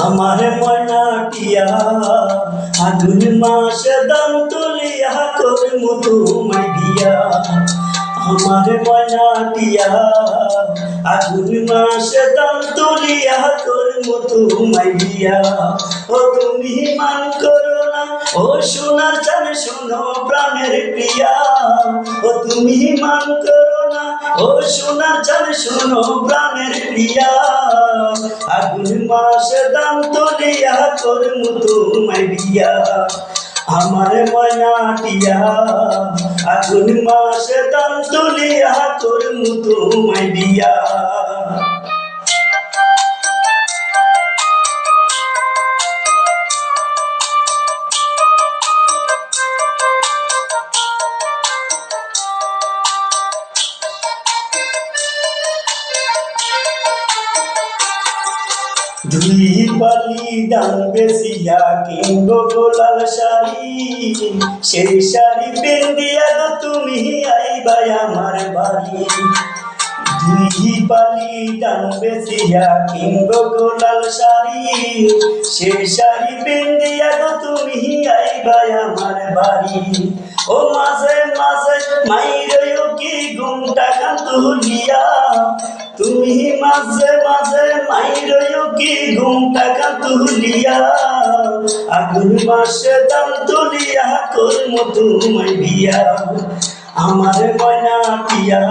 আমার ময়নাটিয়া আগুন মাসে দাম তুলিয়া করমু তোমায় বিয়া। আমার ময়নাটিয়া আগুন মাসে দাম তুলিয়া করমু তোমায় বিয়া। ও তুমি মান করো না ও সোনার চান শোনো প্রাণের প্রিয়া। ও তুমি মান করো না ও সোনার চান শোনো প্রাণের প্রিয়া। আগুন মাসে দাম তুলিয়া করমু তোমায় বিয়া। আমার ময়নাটিয়া আগুন মাসে দাম তুলিয়া করমু তোমায় বিয়া। দুই পালি দাম বেশিয়া কিনব গোলাল শাড়ি। সেই শাড়ি পিন্দিয়া গো তুমি আইবাই আমার বাড়ি। দুই পালি দাম বেশিয়া কিনব গোলাল শাড়ি। সেই শাড়ি পিন্দিয়া গো তুমি আইবাই আমার বাড়ি। ও মাঝে মাঝে মাইরও কি ঘুমটা খান তুলিয়া। তুমি মাঝে মাঝে মাইরও কি ঘুমটা খান তুলিয়া। আগুন মাসে দাম তুলিয়া করমু তোমায় বিয়া। আমার ময়নাটিয়া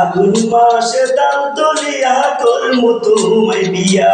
আগুন মাসে দাম তুলিয়া করমু তোমায় বিয়া।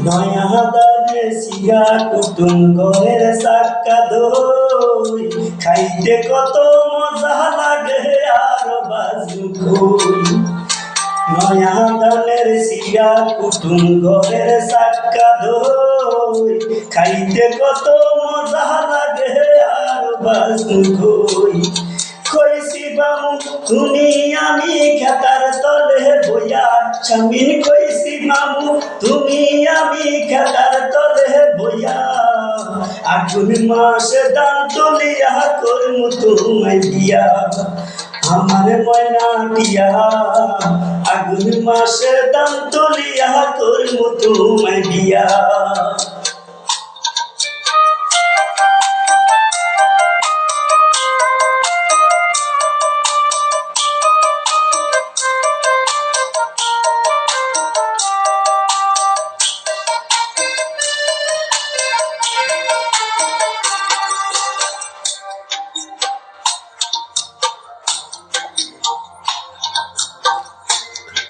নয়া দানে সিগা কুটুম ঘরের সাক্কা দই। খাইতে কত মজা লাগে আর বাজু কই। নয়া দানের সিগা কুটুম ঘরের সাক্কা দই। খাইতে কত মজা লাগে আর বাজু কই। কইছি বামু তুমি আমি খেতার তলে বইয়া। স্বামীন কইছি মামু তুমি আমি খেতার তলে বইয়া। আগুন মাসে দাম তুলিয়া করমু তোমায় বিয়া। আমার ময়নাটিয়া আগুন মাসে দাম তুলিয়া করমু তোমায় বিয়া।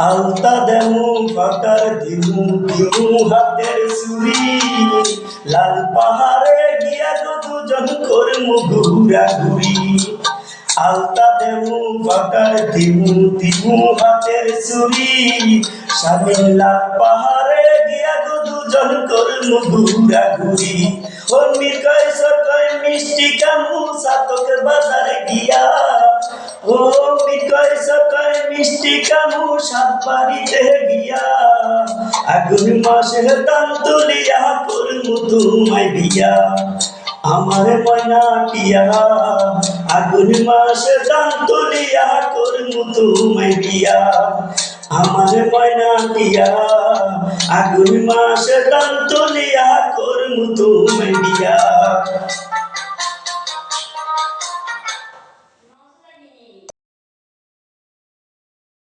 আলতা দেমু ফাটার দিমু দিমু হাতের চুরি। লাল পাহাড়ে গিয়া গো দুজন করমু ঘুরাঘুরি। আলতা দেমু ফাটার দিমু দিমু হাতের চুরি। স্বামী লাল পাহাড়ে গিয়া গো দুজন করমু ঘুরাঘুরি। ও মিরকয় সকয় মিষ্টি কামু সাতক বাজারে গিয়া। ও মিরকয় সকয় মিষ্টি কামু সাত বাড়িতে গিয়া। আগুন মাসে দাম তুলিয়া করমু তোমায় বিয়া। আমার ময়নাটিয়া আগুন মাসে দাম তুলিয়া করমু তোমায় বিয়া। আমার ময়নাটিয়া আগুন মাসে দাম তুলিয়া করমু তোমায় বিয়া।